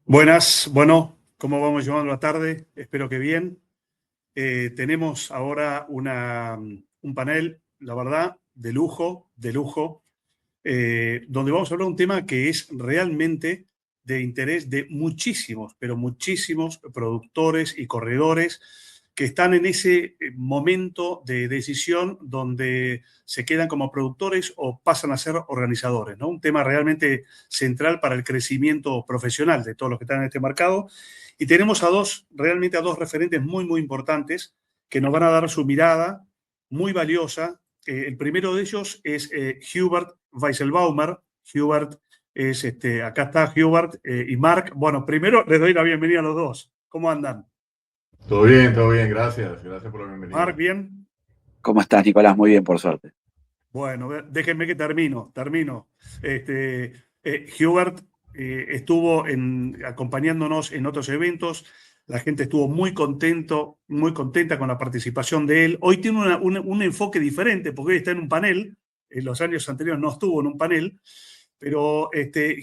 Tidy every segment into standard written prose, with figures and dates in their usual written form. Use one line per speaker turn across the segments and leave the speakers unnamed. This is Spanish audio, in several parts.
Buenas, bueno, ¿cómo vamos llevando la tarde? Espero que bien. Tenemos ahora un panel, la verdad, de lujo, donde vamos a hablar de un tema que es realmente de interés de muchísimos, pero muchísimos productores y corredores que están en ese momento de decisión donde se quedan como productores o pasan a ser organizadores, ¿no? Un tema realmente central para el crecimiento profesional de todos los que están en este mercado. Y tenemos realmente a dos referentes muy importantes que nos van a dar su mirada muy valiosa. El primero de ellos es Hubert Weisselbaumer. Hubert acá está Hubert y Mark. Bueno, primero les doy la bienvenida a los dos. ¿Cómo andan?
Todo bien, gracias. Gracias por la
Mark,
bienvenida.
¿bien?
¿Cómo estás, Nicolás? Muy bien, por suerte.
Bueno, déjenme que termino. Hubert estuvo acompañándonos en otros eventos. La gente estuvo muy contenta con la participación de él. Hoy tiene un enfoque diferente porque hoy está en un panel. En los años anteriores no estuvo en un panel, pero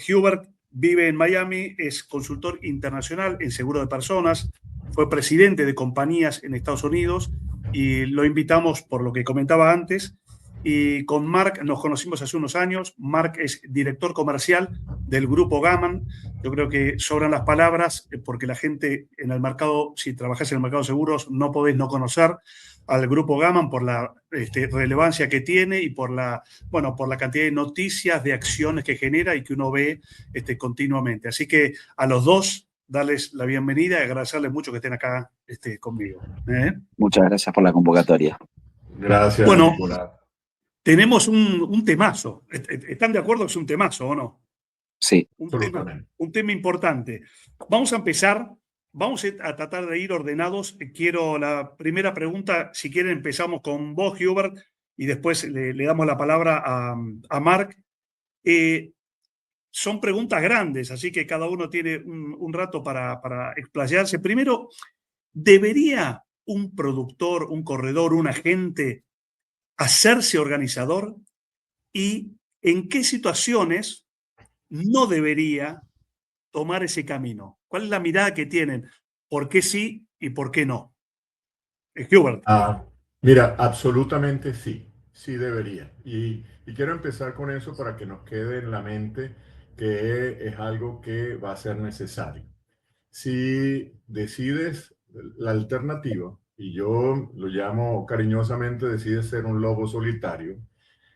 Hubert vive en Miami, es consultor internacional en seguro de personas, fue presidente de compañías en Estados Unidos y lo invitamos por lo que comentaba antes. Y con Mark nos conocimos hace unos años. Mark es director comercial del Grupo Gammon. Yo creo que sobran las palabras porque la gente en el mercado, si trabajás en el mercado de seguros, no podés no conocer al Grupo Gammon por la relevancia que tiene y por la cantidad de noticias, de acciones que genera y que uno ve continuamente. Así que a los dos, darles la bienvenida y agradecerles mucho que estén acá conmigo.
Muchas gracias por la convocatoria.
Gracias,
Bueno,
Nicolás.
tenemos un temazo. ¿Están de acuerdo que es un temazo o no?
Sí.
Un tema importante. Vamos a empezar. Vamos a tratar de ir ordenados. Quiero la primera pregunta, si quieren empezamos con vos, Hubert, y después le damos la palabra a Mark. Son preguntas grandes, así que cada uno tiene un rato para explayarse. Primero, ¿debería un productor, un corredor, un agente hacerse organizador? ¿Y en qué situaciones no debería tomar ese camino? ¿Cuál es la mirada que tienen? ¿Por qué sí y por qué no? Hubert.
Mira, absolutamente sí, sí debería. Y quiero empezar con eso para que nos quede en la mente que es algo que va a ser necesario. Si decides la alternativa, y yo lo llamo cariñosamente, decides ser un lobo solitario,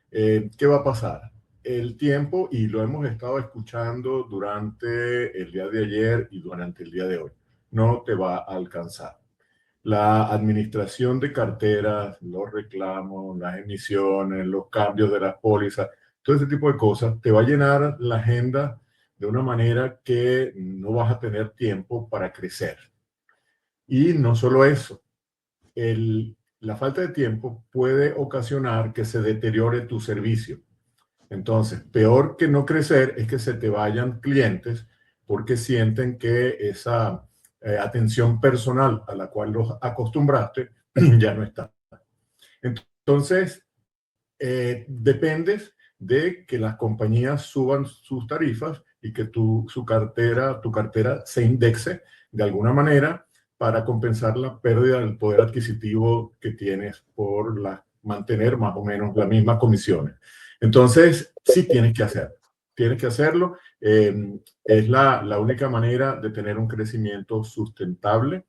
¿qué va a pasar? El tiempo, y lo hemos estado escuchando durante el día de ayer y durante el día de hoy, no te va a alcanzar. La administración de carteras, los reclamos, las emisiones, los cambios de las pólizas, todo ese tipo de cosas, te va a llenar la agenda de una manera que no vas a tener tiempo para crecer. Y no solo eso, la falta de tiempo puede ocasionar que se deteriore tu servicio. Entonces, peor que no crecer es que se te vayan clientes porque sienten que esa atención personal a la cual los acostumbraste ya no está. Entonces, dependes de que las compañías suban sus tarifas y que tu cartera se indexe de alguna manera para compensar la pérdida del poder adquisitivo que tienes por mantener más o menos las mismas comisiones. Entonces, sí tienes que hacerlo. Es la única manera de tener un crecimiento sustentable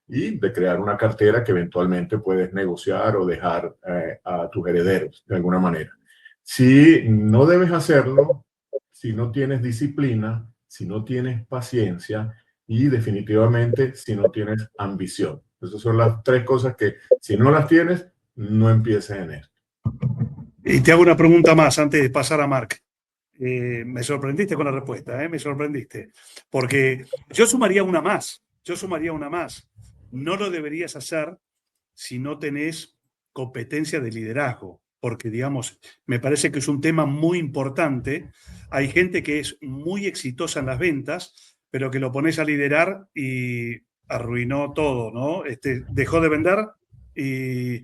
y de crear una cartera que eventualmente puedes negociar o dejar a tus herederos de alguna manera. Si no debes hacerlo, si no tienes disciplina, si no tienes paciencia y definitivamente si no tienes ambición. Esas son las tres cosas que si no las tienes, no empieces en esto.
Y te hago una pregunta más antes de pasar a Mark. Me sorprendiste con la respuesta, me sorprendiste. Porque yo sumaría una más. No lo deberías hacer si no tenés competencia de liderazgo, porque, digamos, me parece que es un tema muy importante. Hay gente que es muy exitosa en las ventas, pero que lo pones a liderar y arruinó todo, ¿no? Dejó de vender y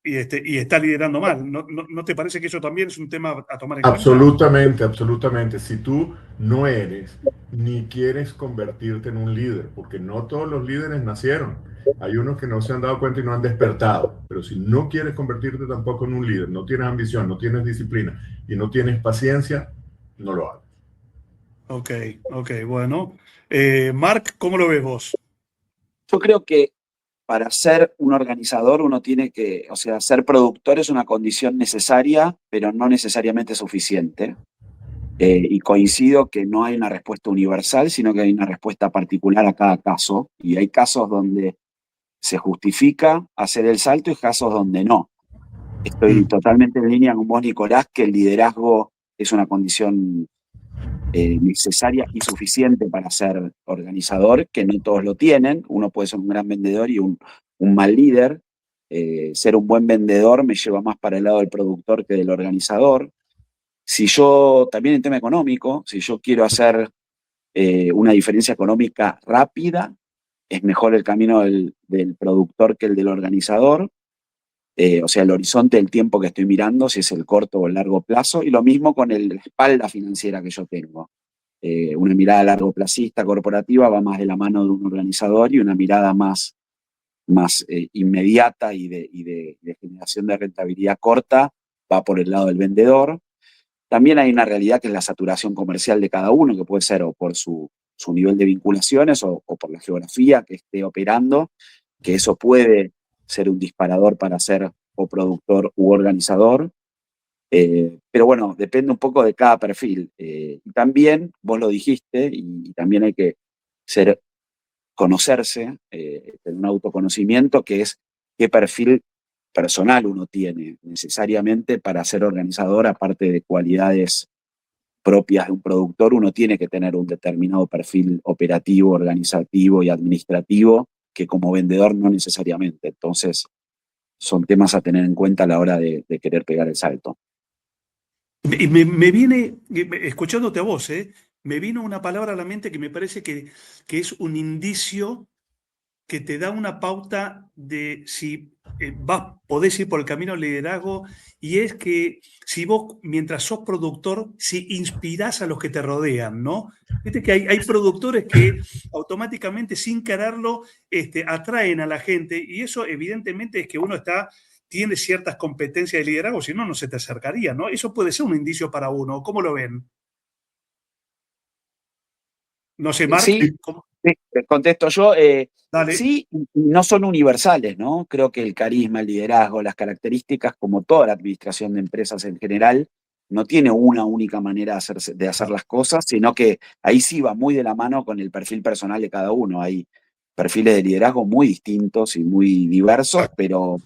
y está liderando mal. ¿No te parece que eso también es un tema a tomar en cuenta?
Absolutamente, absolutamente. Si tú no eres ni quieres convertirte en un líder, porque no todos los líderes nacieron. Hay unos que no se han dado cuenta y no han despertado. Pero si no quieres convertirte tampoco en un líder, no tienes ambición, no tienes disciplina y no tienes paciencia, no lo hagas.
Ok, bueno. Marc, ¿cómo lo ves vos?
Yo creo que para ser un organizador uno tiene que, o sea, ser productor es una condición necesaria, pero no necesariamente suficiente. Y coincido que no hay una respuesta universal, sino que hay una respuesta particular a cada caso. Y hay casos donde se justifica hacer el salto y casos donde no. Estoy totalmente en línea con vos, Nicolás, que el liderazgo es una condición necesaria y suficiente para ser organizador, que no todos lo tienen. Uno puede ser un gran vendedor y un mal líder. Ser un buen vendedor me lleva más para el lado del productor que del organizador. Si yo, también en tema económico, si yo quiero hacer una diferencia económica rápida, es mejor el camino del productor que el del organizador. O sea, el horizonte del tiempo que estoy mirando, si es el corto o el largo plazo, y lo mismo con la espalda financiera que yo tengo. Una mirada largo placista, corporativa, va más de la mano de un organizador, y una mirada más inmediata y de generación de rentabilidad corta va por el lado del vendedor. También hay una realidad que es la saturación comercial de cada uno, que puede ser o por su nivel de vinculaciones o por la geografía que esté operando, que eso puede ser un disparador para ser o productor u organizador. Pero bueno, depende un poco de cada perfil. Y también, vos lo dijiste, y también hay que conocerse, tener un autoconocimiento, que es qué perfil personal uno tiene necesariamente para ser organizador. Aparte de cualidades propias de un productor, uno tiene que tener un determinado perfil operativo, organizativo y administrativo, que como vendedor no necesariamente. Entonces, son temas a tener en cuenta a la hora de querer pegar el salto.
Y me viene, escuchándote a vos, me vino una palabra a la mente que me parece que es un indicio que te da una pauta de si podés ir por el camino del liderazgo, y es que si vos, mientras sos productor, si inspirás a los que te rodean, ¿no? Viste que hay productores que automáticamente, sin quererlo, atraen a la gente, y eso evidentemente es que uno tiene ciertas competencias de liderazgo, si no, no se te acercaría, ¿no? Eso puede ser un indicio para uno. ¿Cómo lo ven? No sé, Marc.
Sí, contesto yo.
Dale.
Sí, no son universales, ¿no? Creo que el carisma, el liderazgo, las características, como toda la administración de empresas en general, no tiene una única manera de hacer las cosas, sino que ahí sí va muy de la mano con el perfil personal de cada uno. Hay perfiles de liderazgo muy distintos y muy diversos, pero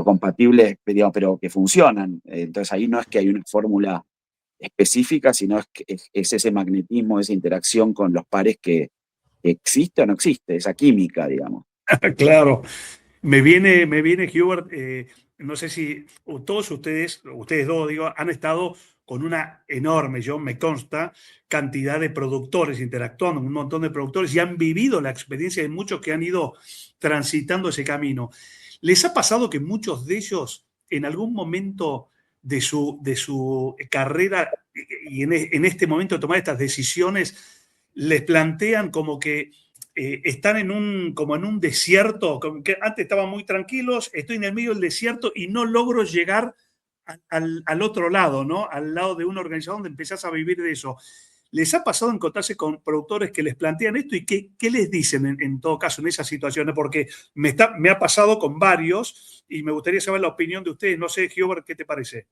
compatibles, digamos, pero que funcionan. Entonces ahí no es que hay una fórmula específica, sino es ese magnetismo, esa interacción con los pares que existe o no existe, esa química, digamos.
Claro. Me viene Hubert, no sé si todos ustedes dos, digo, han estado con una enorme, yo me consta, cantidad de productores interactuando, un montón de productores, y han vivido la experiencia de muchos que han ido transitando ese camino. ¿Les ha pasado que muchos de ellos, en algún momento de su carrera y en este momento de tomar estas decisiones, les plantean como que están como en un desierto, como que antes estaban muy tranquilos, estoy en el medio del desierto y no logro llegar al otro lado, ¿no? Al lado de una organización donde empezás a vivir de eso? ¿Les ha pasado encontrarse con productores que les plantean esto y qué les dicen en todo caso en esas situaciones? Porque me ha pasado con varios y me gustaría saber la opinión de ustedes. No sé, Hubert, ¿qué te parece?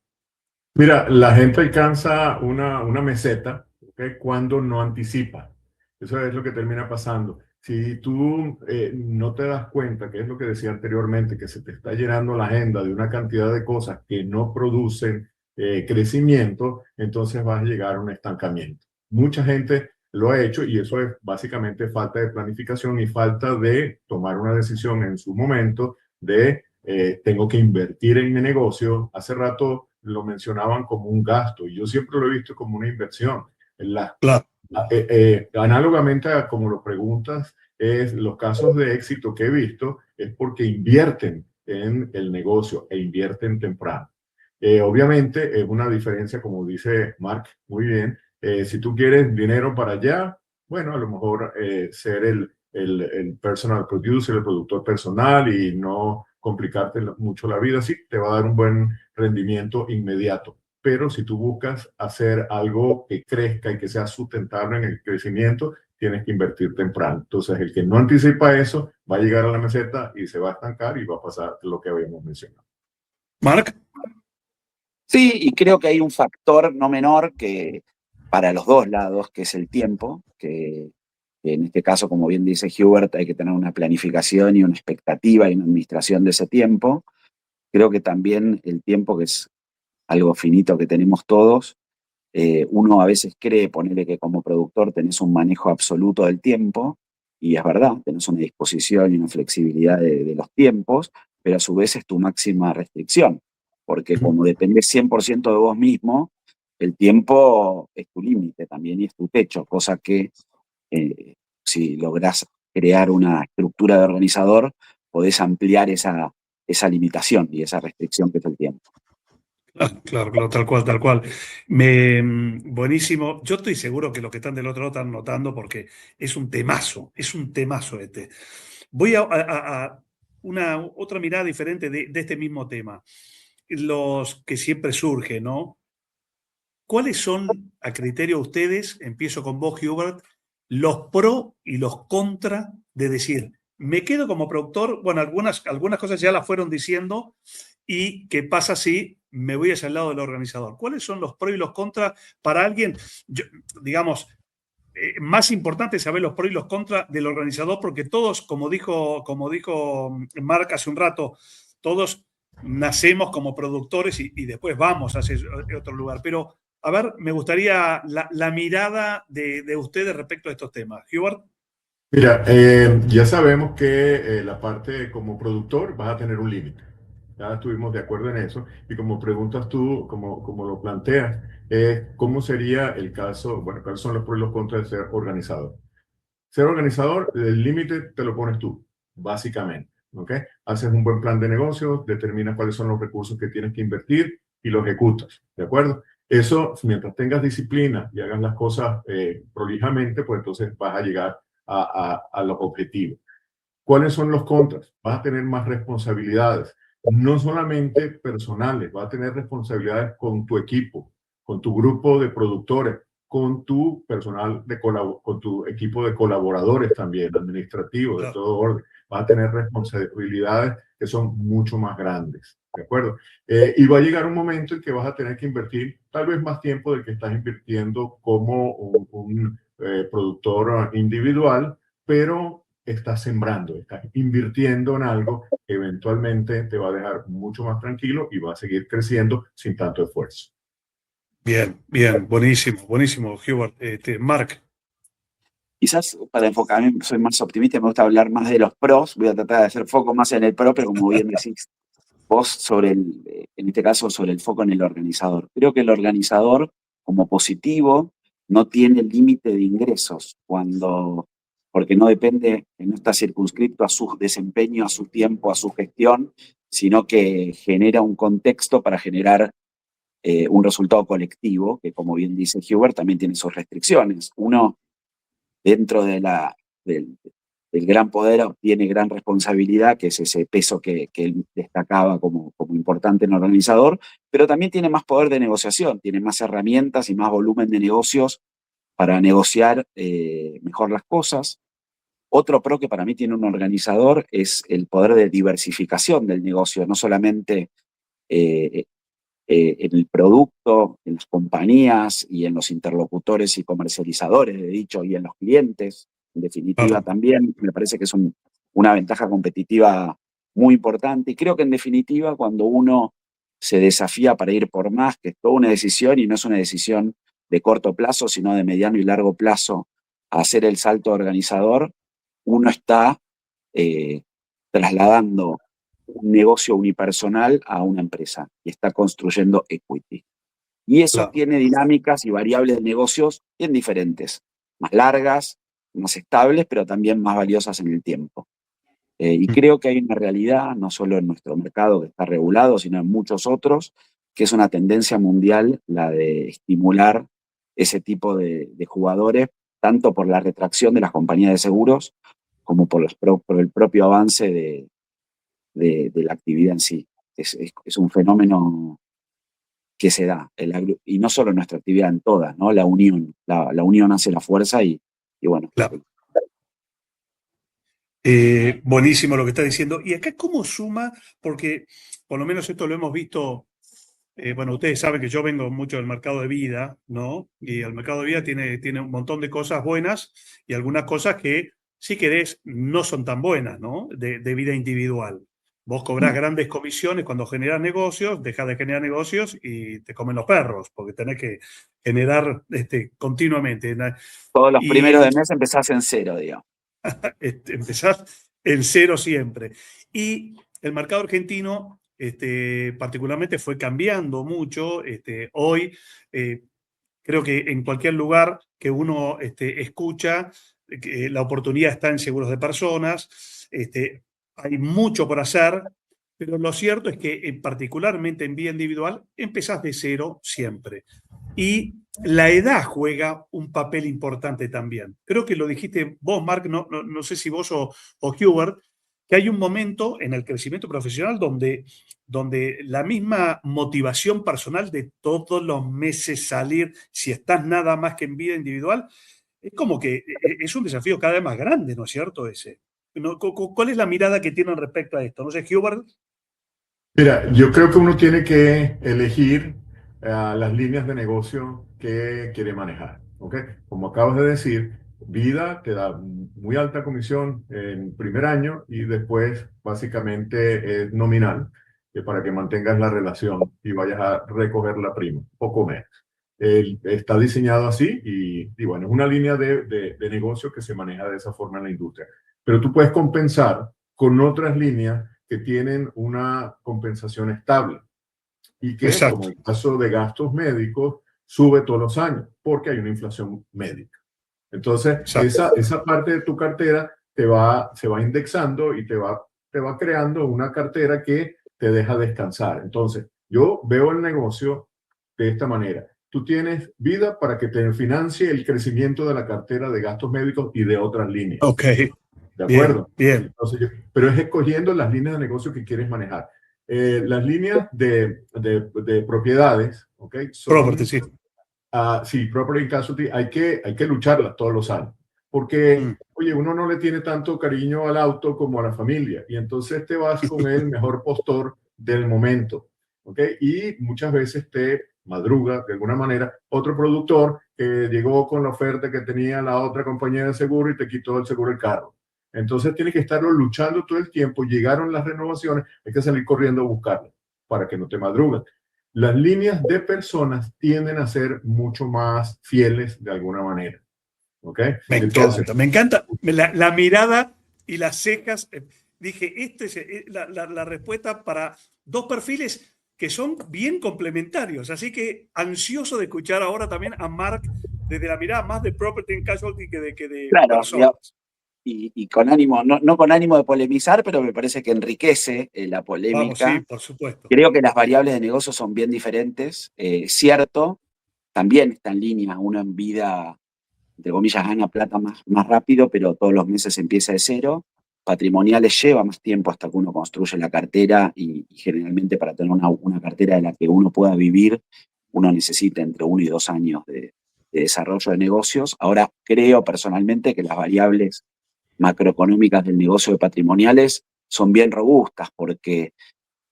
Mira, la gente alcanza una meseta, ¿ok? Cuando no anticipa. Eso es lo que termina pasando. Si tú no te das cuenta, que es lo que decía anteriormente, que se te está llenando la agenda de una cantidad de cosas que no producen crecimiento, entonces vas a llegar a un estancamiento. Mucha gente lo ha hecho y eso es básicamente falta de planificación y falta de tomar una decisión en su momento de tengo que invertir en mi negocio. Hace rato lo mencionaban como un gasto y yo siempre lo he visto como una inversión.
Claro.
Análogamente a como lo preguntas, los casos de éxito que he visto es porque invierten en el negocio e invierten temprano. Obviamente es una diferencia, como dice Mark muy bien. Si tú quieres dinero para allá, bueno, a lo mejor ser el personal producer, el productor personal y no complicarte mucho la vida, sí, te va a dar un buen rendimiento inmediato. Pero si tú buscas hacer algo que crezca y que sea sustentable en el crecimiento, tienes que invertir temprano. Entonces, el que no anticipa eso va a llegar a la meseta y se va a estancar y va a pasar lo que habíamos mencionado.
Mark.
Sí, y creo que hay un factor no menor que para los dos lados, que es el tiempo, que en este caso, como bien dice Hubert, hay que tener una planificación y una expectativa y una administración de ese tiempo. Creo que también el tiempo, que es algo finito que tenemos todos, uno a veces cree, ponerle que como productor tenés un manejo absoluto del tiempo, y es verdad, tenés una disposición y una flexibilidad de los tiempos, pero a su vez es tu máxima restricción, porque como dependés 100% de vos mismo, el tiempo es tu límite también y es tu techo, cosa que si lográs crear una estructura de organizador, podés ampliar esa limitación y esa restricción que es el tiempo.
Claro, claro, tal cual. Buenísimo. Yo estoy seguro que los que están del otro lado están notando porque es un temazo este. Voy a una otra mirada diferente de este mismo tema. Los que siempre surgen, ¿no? ¿Cuáles son, a criterio de ustedes, empiezo con vos, Hubert, los pros y los contra de decir, me quedo como productor? Bueno, algunas cosas ya las fueron diciendo, y qué pasa si me voy hacia el lado del organizador. ¿Cuáles son los pros y los contras para alguien? Digamos, más importante es saber los pros y los contras del organizador, porque todos, como dijo Mark hace un rato, todos nacemos como productores y después vamos hacia otro lugar. Pero, a ver, me gustaría la mirada de ustedes respecto a estos temas. Hubert.
Mira, ya sabemos que la parte como productor vas a tener un límite. Ya estuvimos de acuerdo en eso. Y como preguntas tú, como lo planteas, ¿cómo sería el caso? Bueno, ¿cuáles son los pros y los contras de ser organizador? Ser organizador, el límite te lo pones tú, básicamente. ¿Ok? Haces un buen plan de negocios, determinas cuáles son los recursos que tienes que invertir y lo ejecutas. ¿De acuerdo? Eso, mientras tengas disciplina y hagas las cosas prolijamente, pues entonces vas a llegar a los objetivos. ¿Cuáles son los contras? Vas a tener más responsabilidades, no solamente personales, vas a tener responsabilidades con tu equipo, con tu grupo de productores, con tu personal, con tu equipo de colaboradores también, administrativos, de todo orden. Vas a tener responsabilidades que son mucho más grandes, ¿de acuerdo? Y va a llegar un momento en que vas a tener que invertir tal vez más tiempo del que estás invirtiendo como un productor individual, pero estás sembrando, estás invirtiendo en algo que eventualmente te va a dejar mucho más tranquilo y va a seguir creciendo sin tanto esfuerzo.
Bien, buenísimo, Hubert. Mark.
Quizás para enfocarme, soy más optimista, me gusta hablar más de los pros, voy a tratar de hacer foco más en el pro, pero como bien decís vos, en este caso, sobre el foco en el organizador. Creo que el organizador, como positivo, no tiene límite de ingresos, porque no depende, no está circunscrito a su desempeño, a su tiempo, a su gestión, sino que genera un contexto para generar un resultado colectivo, que como bien dice Hubert, también tiene sus restricciones. Uno, dentro del gran poder, obtiene gran responsabilidad, que es ese peso que él destacaba como importante en el organizador, pero también tiene más poder de negociación, tiene más herramientas y más volumen de negocios para negociar mejor las cosas. Otro pro que para mí tiene un organizador es el poder de diversificación del negocio, no solamente en el producto, en las compañías y en los interlocutores y comercializadores, de dicho, y en los clientes. En definitiva, también me parece que es una ventaja competitiva muy importante. Y creo que en definitiva, cuando uno se desafía para ir por más, que es toda una decisión y no es una decisión de corto plazo, sino de mediano y largo plazo, a hacer el salto organizador, uno está trasladando un negocio unipersonal a una empresa y está construyendo equity. Y eso tiene dinámicas y variables de negocios bien diferentes, más largas, más estables, pero también más valiosas en el tiempo. Y creo que hay una realidad, no solo en nuestro mercado que está regulado, sino en muchos otros, que es una tendencia mundial la de estimular ese tipo de jugadores, tanto por la retracción de las compañías de seguros como por el propio avance de la actividad en sí. Es un fenómeno que se da, y no solo en nuestra actividad, en todas, ¿no? La unión hace la fuerza y bueno.
Claro. Buenísimo lo que está diciendo. ¿Y acá cómo suma? Porque por lo menos esto lo hemos visto. Bueno, ustedes saben que yo vengo mucho del mercado de vida, ¿no? Y el mercado de vida tiene un montón de cosas buenas y algunas cosas que, si querés, no son tan buenas, ¿no? De vida individual. Vos cobrás grandes comisiones cuando generás negocios, dejás de generar negocios y te comen los perros, porque tenés que generar continuamente.
Todos los
Y
primeros de mes empezás en cero, digamos.
empezás en cero siempre. Y el mercado argentino, particularmente, fue cambiando mucho. Hoy, creo que en cualquier lugar que uno escucha, que la oportunidad está en seguros de personas. Hay mucho por hacer, pero lo cierto es que, particularmente en vida individual, empezás de cero siempre. Y la edad juega un papel importante también. Creo que lo dijiste vos, Mark, no sé si vos o Hubert, que hay un momento en el crecimiento profesional donde la misma motivación personal de todos los meses salir, si estás nada más que en vida individual, es como que es un desafío cada vez más grande, ¿no es cierto? Ese. ¿Cuál es la mirada que tienen respecto a esto? No sé, Hubert.
Mira, yo creo que uno tiene que elegir las líneas de negocio que quiere manejar, ¿ok? Como acabas de decir, vida te da muy alta comisión en primer año y después básicamente es nominal, que para que mantengas la relación y vayas a recoger la prima, poco menos. Está diseñado así y bueno, es una línea de negocio que se maneja de esa forma en la industria. Pero tú puedes compensar con otras líneas que tienen una compensación estable y que,
Exacto.
como el caso de gastos médicos, sube todos los años porque hay una inflación médica. Entonces, esa parte de tu cartera se va indexando y te va creando una cartera que te deja descansar. Entonces, yo veo el negocio de esta manera. Tú tienes vida para que te financie el crecimiento de la cartera de gastos médicos y de otras líneas.
Ok.
¿De acuerdo?
Bien.
Entonces, pero es escogiendo las líneas de negocio que quieres manejar. Las líneas de propiedades, ¿ok?
Property, sí.
Sí, property and casualty, hay que lucharlas todos los años. Porque, oye, uno no le tiene tanto cariño al auto como a la familia. Y entonces te vas con el mejor postor del momento, ¿ok? Y muchas veces te madruga, de alguna manera, otro productor que llegó con la oferta que tenía la otra compañía de seguro y te quitó el seguro del carro. Entonces tienes que estarlo luchando todo el tiempo. Llegaron las renovaciones, hay que salir corriendo a buscarlas para que no te madrugan. Las líneas de personas tienden a ser mucho más fieles de alguna manera. ¿Ok?
Entonces, me encanta la mirada y las cejas. Dije, esta es la respuesta para dos perfiles que son bien complementarios. Así que ansioso de escuchar ahora también a Mark desde la mirada más de property and casualty que de
claro,
personas.
Y con ánimo, no con ánimo de polemizar, pero me parece que enriquece la polémica.
Vamos, sí, por supuesto.
Creo que las variables de negocio son bien diferentes. Cierto, también está en línea, uno en vida, entre comillas, gana plata más rápido, pero todos los meses empieza de cero. Patrimoniales lleva más tiempo hasta que uno construye la cartera y generalmente para tener una cartera de la que uno pueda vivir, uno necesita entre 1 y 2 años de desarrollo de negocios. Ahora, creo personalmente que las variables macroeconómicas del negocio de patrimoniales son bien robustas porque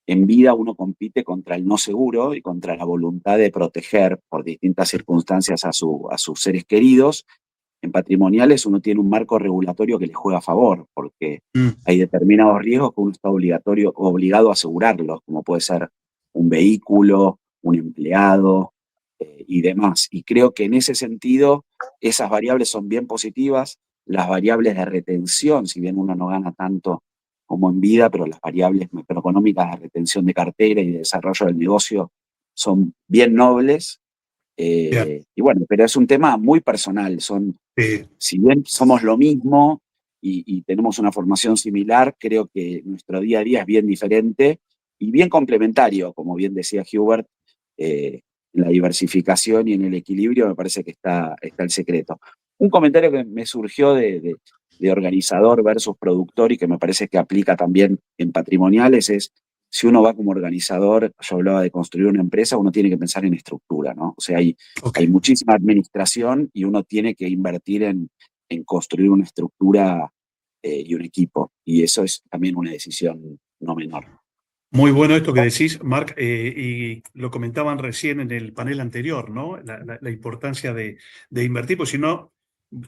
en vida uno compite contra el no seguro y contra la voluntad de proteger por distintas circunstancias a sus seres queridos. En patrimoniales uno tiene un marco regulatorio que le juega a favor porque hay determinados riesgos que uno está obligado a asegurarlos, como puede ser un vehículo, un empleado y demás. Y creo que en ese sentido esas variables son bien positivas. Las variables de retención, si bien uno no gana tanto como en vida, pero las variables macroeconómicas de retención de cartera y de desarrollo del negocio son bien nobles. Y bueno, pero es un tema muy personal. Si bien somos lo mismo y tenemos una formación similar, creo que nuestro día a día es bien diferente y bien complementario, como bien decía Hubert, en la diversificación y en el equilibrio me parece que está el secreto. Un comentario que me surgió de organizador versus productor y que me parece que aplica también en patrimoniales es, si uno va como organizador, yo hablaba de construir una empresa, uno tiene que pensar en estructura, ¿no? O sea, hay muchísima administración y uno tiene que invertir en construir una estructura y un equipo. Y eso es también una decisión no menor.
Muy bueno esto que decís, Marc, y lo comentaban recién en el panel anterior, ¿no? La importancia de invertir, porque si no,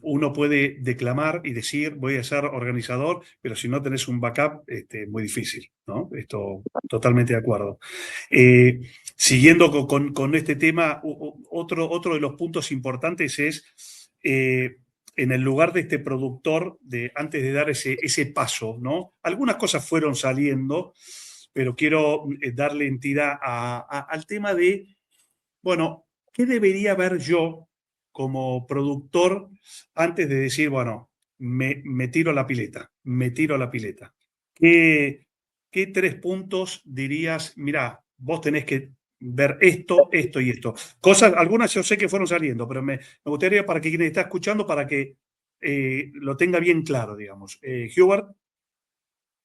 uno puede declamar y decir, voy a ser organizador, pero si no tenés un backup, muy difícil, ¿no? Esto, totalmente de acuerdo. Siguiendo con este tema, otro de los puntos importantes es, en el lugar de este productor, antes de dar ese paso, ¿no? Algunas cosas fueron saliendo, pero quiero darle entidad al tema de, bueno, ¿qué debería ver yo como productor antes de decir, bueno, me tiro a la pileta, me tiro a la pileta? ¿Qué 3 puntos dirías, mira, vos tenés que ver esto, esto y esto? Cosas, algunas yo sé que fueron saliendo, pero me gustaría para que quien está escuchando, para que lo tenga bien claro, digamos. Hubert.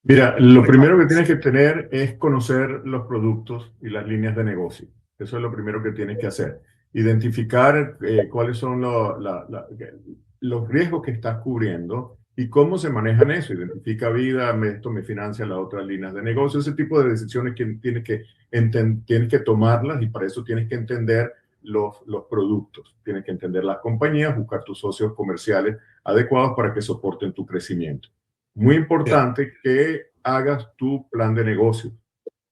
Mira, lo primero que tienes que tener es conocer los productos y las líneas de negocio. Eso es lo primero que tienes que hacer. Identificar cuáles son los riesgos que estás cubriendo y cómo se manejan eso. Identifica vida, esto me financia las otras líneas de negocio. Ese tipo de decisiones que tienes que tomarlas y para eso tienes que entender los productos. Tienes que entender las compañías, buscar tus socios comerciales adecuados para que soporten tu crecimiento. Muy importante que hagas tu plan de negocio.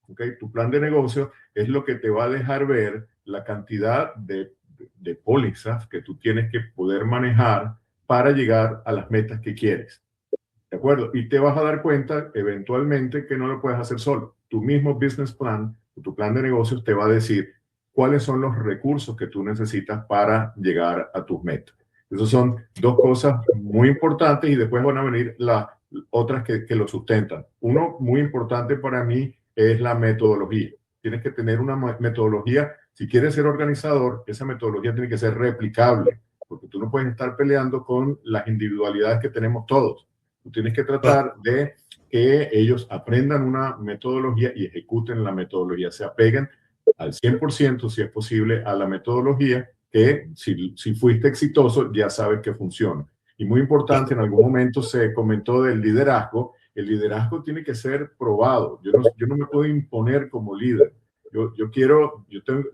¿Okay? Tu plan de negocio es lo que te va a dejar ver la cantidad de pólizas que tú tienes que poder manejar para llegar a las metas que quieres. ¿De acuerdo? Y te vas a dar cuenta eventualmente que no lo puedes hacer solo. Tu mismo business plan, tu plan de negocios te va a decir cuáles son los recursos que tú necesitas para llegar a tus metas. Esas son 2 cosas muy importantes y después van a venir las otras que lo sustentan. Uno muy importante para mí es la metodología. Tienes que tener una metodología. Si quieres ser organizador, esa metodología tiene que ser replicable, porque tú no puedes estar peleando con las individualidades que tenemos todos. Tú tienes que tratar de que ellos aprendan una metodología y ejecuten la metodología, se apeguen al 100%, si es posible, a la metodología que si fuiste exitoso ya sabes que funciona. Y muy importante, en algún momento se comentó del liderazgo. El liderazgo tiene que ser probado. Yo no me puedo imponer como líder.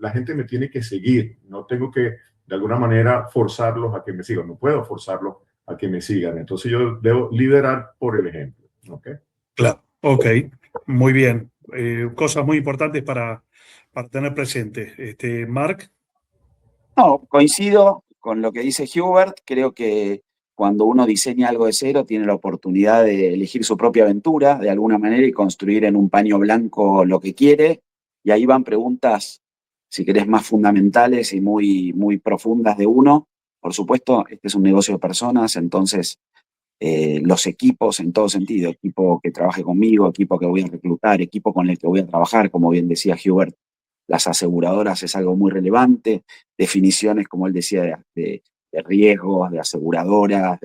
La gente me tiene que seguir. No tengo que, de alguna manera, forzarlos a que me sigan. No puedo forzarlos a que me sigan. Entonces yo debo liderar por el ejemplo. ¿Ok?
Claro, ok, muy bien. Cosas muy importantes para tener presente. Marc.
No, coincido con lo que dice Hubert. Creo que cuando uno diseña algo de cero, tiene la oportunidad de elegir su propia aventura de alguna manera y construir en un paño blanco lo que quiere. Y ahí van preguntas, si querés, más fundamentales y muy, muy profundas de uno. Por supuesto, este es un negocio de personas, entonces los equipos en todo sentido, equipo que trabaje conmigo, equipo que voy a reclutar, equipo con el que voy a trabajar, como bien decía Hubert, las aseguradoras es algo muy relevante, definiciones, como él decía, de riesgos, de aseguradoras,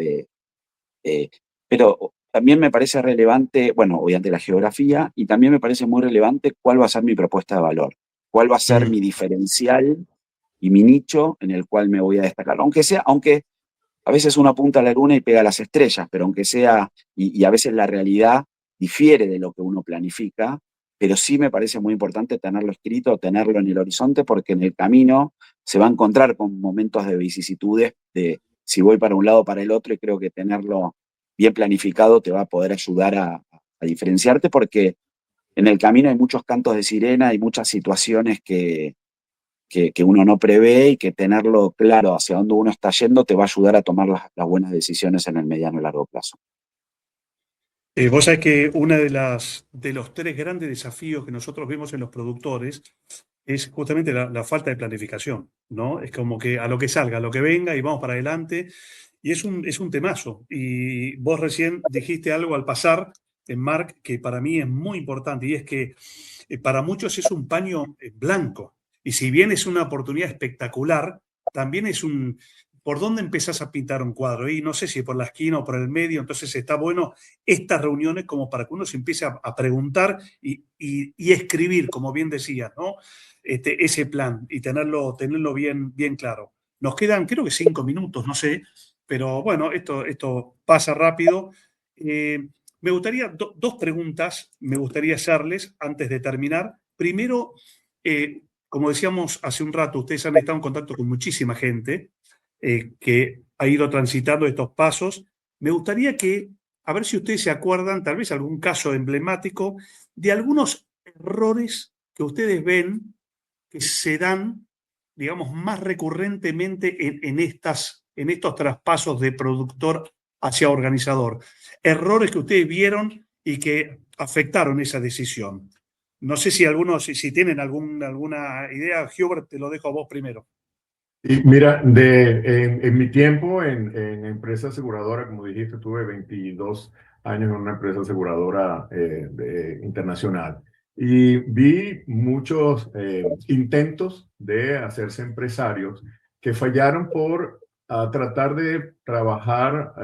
pero también me parece relevante, bueno, obviamente la geografía, y también me parece muy relevante cuál va a ser mi propuesta de valor, cuál va a ser mi diferencial y mi nicho en el cual me voy a destacar. Aunque a veces uno apunta a la luna y pega a las estrellas, pero aunque sea, y a veces la realidad difiere de lo que uno planifica, pero sí me parece muy importante tenerlo escrito, tenerlo en el horizonte, porque en el camino se va a encontrar con momentos de vicisitudes, de si voy para un lado o para el otro, y creo que tenerlo bien planificado te va a poder ayudar a diferenciarte, porque en el camino hay muchos cantos de sirena, hay muchas situaciones que uno no prevé y que tenerlo claro hacia dónde uno está yendo te va a ayudar a tomar las buenas decisiones en el mediano y largo plazo.
Vos sabés que uno de los 3 grandes desafíos que nosotros vemos en los productores es justamente la falta de planificación, ¿no? Es como que a lo que salga, a lo que venga y vamos para adelante. Y es un temazo. Y vos recién dijiste algo al pasar, Marc, que para mí es muy importante, y es que para muchos es un paño blanco. Y si bien es una oportunidad espectacular, también es un... ¿Por dónde empezás a pintar un cuadro? Y no sé si por la esquina o por el medio, entonces está bueno estas reuniones como para que uno se empiece a preguntar y escribir, como bien decías, ¿no? Ese plan y tenerlo bien, bien claro. Nos quedan, creo que 5 minutos, no sé, pero bueno, esto pasa rápido. Me gustaría, dos preguntas me gustaría hacerles antes de terminar. Primero, como decíamos hace un rato, ustedes han estado en contacto con muchísima gente que ha ido transitando estos pasos. Me gustaría que, a ver si ustedes se acuerdan, tal vez algún caso emblemático, de algunos errores que ustedes ven que se dan, digamos, más recurrentemente en estos traspasos de productor hacia organizador. Errores que ustedes vieron y que afectaron esa decisión. No sé si algunos, si tienen alguna idea, Hubert, te lo dejo a vos primero.
Y mira, en mi tiempo en empresa aseguradora, como dijiste, tuve 22 años en una empresa aseguradora internacional y vi muchos intentos de hacerse empresarios que fallaron por tratar de trabajar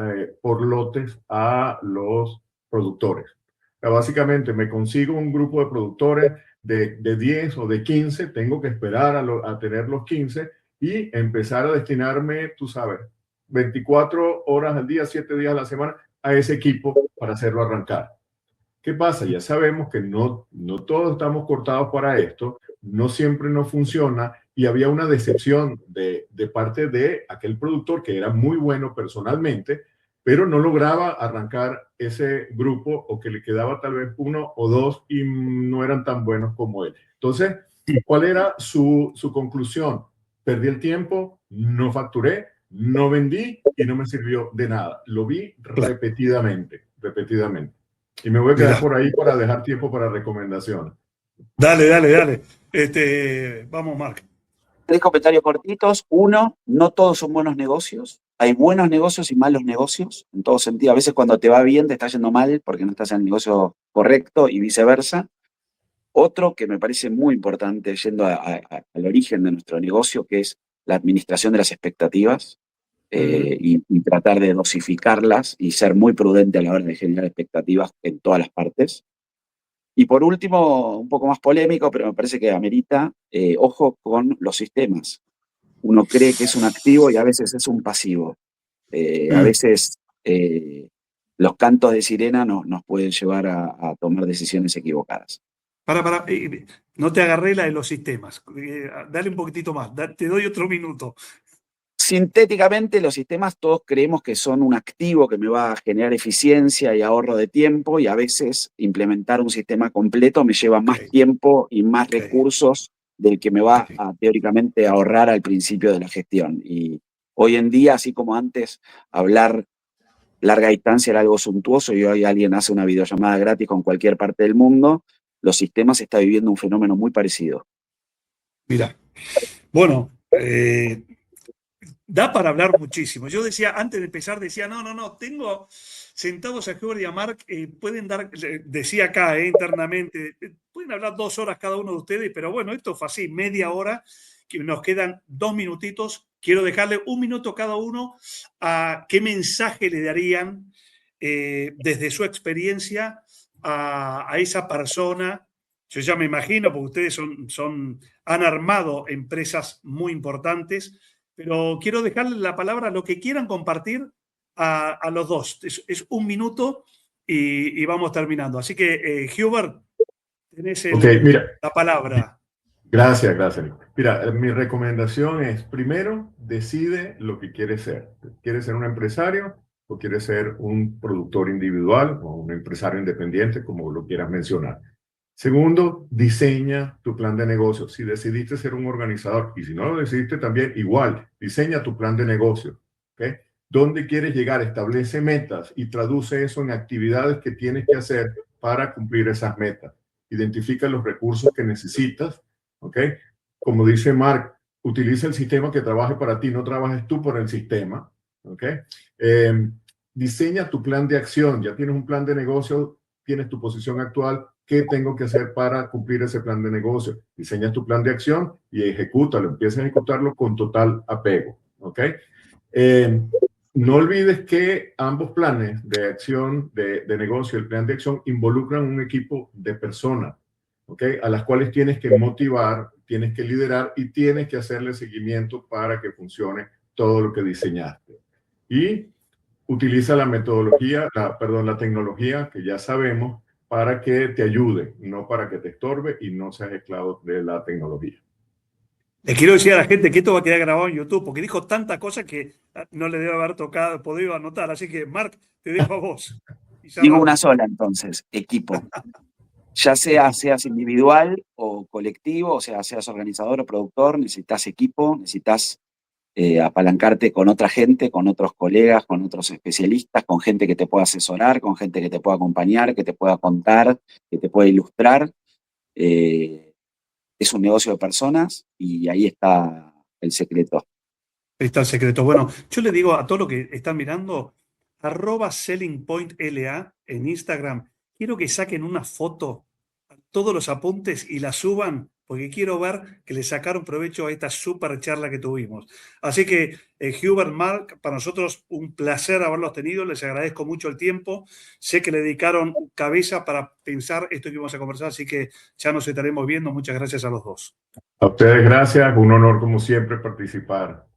por lotes a los productores. O sea, básicamente me consigo un grupo de productores de 10 o de 15, tengo que esperar a tener los 15 y empezar a destinarme, tú sabes, 24 horas al día, 7 días a la semana a ese equipo para hacerlo arrancar. ¿Qué pasa? Ya sabemos que no todos estamos cortados para esto, no siempre nos funciona y había una decepción de parte de aquel productor que era muy bueno personalmente, pero no lograba arrancar ese grupo o que le quedaba tal vez uno o dos y no eran tan buenos como él. Entonces, ¿cuál era su conclusión? Perdí el tiempo, no facturé, no vendí y no me sirvió de nada. Lo vi repetidamente. Y me voy a quedar por ahí para dejar tiempo para recomendaciones.
Dale. Vamos, Marc.
3 comentarios cortitos. 1, no todos son buenos negocios. Hay buenos negocios y malos negocios, en todo sentido. A veces cuando te va bien te está yendo mal porque no estás en el negocio correcto y viceversa. Otro que me parece muy importante, yendo al origen de nuestro negocio, que es la administración de las expectativas y tratar de dosificarlas y ser muy prudente a la hora de generar expectativas en todas las partes. Y por último, un poco más polémico, pero me parece que amerita, ojo con los sistemas. Uno cree que es un activo y a veces es un pasivo. A veces los cantos de sirena nos pueden llevar a tomar decisiones equivocadas.
No te agarré la de los sistemas. Dale un poquitito más. Te doy otro minuto.
Sintéticamente, los sistemas todos creemos que son un activo que me va a generar eficiencia y ahorro de tiempo y a veces implementar un sistema completo me lleva más tiempo y más recursos del que me va a teóricamente ahorrar al principio de la gestión. Y hoy en día, así como antes, hablar larga distancia era algo suntuoso y hoy alguien hace una videollamada gratis con cualquier parte del mundo, los sistemas están viviendo un fenómeno muy parecido.
Mira, bueno, da para hablar muchísimo. Yo decía, antes de empezar, no, tengo sentados a Hubert y a Marc, pueden dar, decía acá internamente, pueden hablar 2 horas cada uno de ustedes, pero bueno, esto fue así, media hora, que nos quedan 2 minutitos. Quiero dejarle 1 minuto cada uno a qué mensaje le darían desde su experiencia a esa persona. Yo ya me imagino, porque ustedes han armado empresas muy importantes, pero quiero dejarle la palabra a lo que quieran compartir a los dos. Es 1 minuto y vamos terminando. Así que, Hubert, tenés la palabra.
Gracias, Nico. Mira, mi recomendación es, primero, decide lo que quieres ser. ¿Quieres ser un empresario o quieres ser un productor individual o un empresario independiente, como lo quieras mencionar? Segundo, diseña tu plan de negocio. Si decidiste ser un organizador y si no lo decidiste también, igual, diseña tu plan de negocio. ¿Okay? ¿Dónde quieres llegar? Establece metas y traduce eso en actividades que tienes que hacer para cumplir esas metas. Identifica los recursos que necesitas. ¿Okay? Como dice Marc, utiliza el sistema que trabaje para ti, no trabajes tú por el sistema. ¿ok? Diseña tu plan de acción. Ya tienes un plan de negocio, tienes tu posición actual. ¿Qué tengo que hacer para cumplir ese plan de negocio? Diseñas tu plan de acción y ejecútalo. Empieza a ejecutarlo con total apego, ¿ok? No olvides que ambos planes de acción, de negocio, el plan de acción, involucran un equipo de personas, ¿ok? A las cuales tienes que motivar, tienes que liderar y tienes que hacerle seguimiento para que funcione todo lo que diseñaste. Y utiliza la metodología, la tecnología que ya sabemos para que te ayude, no para que te estorbe y no seas esclavo de la tecnología.
Le quiero decir a la gente que esto va a quedar grabado en YouTube, porque dijo tantas cosas que no le debe haber podido anotar. Así que, Marc, te dejo a vos.
Digo una sola entonces, equipo. Ya seas individual o colectivo, o sea, seas organizador o productor, necesitas equipo, necesitas apalancarte con otra gente, con otros colegas, con otros especialistas, con gente que te pueda asesorar, con gente que te pueda acompañar, que te pueda contar, que te pueda ilustrar. Es un negocio de personas y ahí está el secreto.
Ahí está el secreto. Bueno, yo le digo a todos los que están mirando, @sellingpointla en Instagram, quiero que saquen una foto, todos los apuntes y la suban, porque quiero ver que le sacaron provecho a esta súper charla que tuvimos. Así que, Hubert, Marc, para nosotros un placer haberlos tenido, les agradezco mucho el tiempo, sé que le dedicaron cabeza para pensar esto que íbamos a conversar, así que ya nos estaremos viendo. Muchas gracias a los dos.
A ustedes gracias, un honor como siempre participar.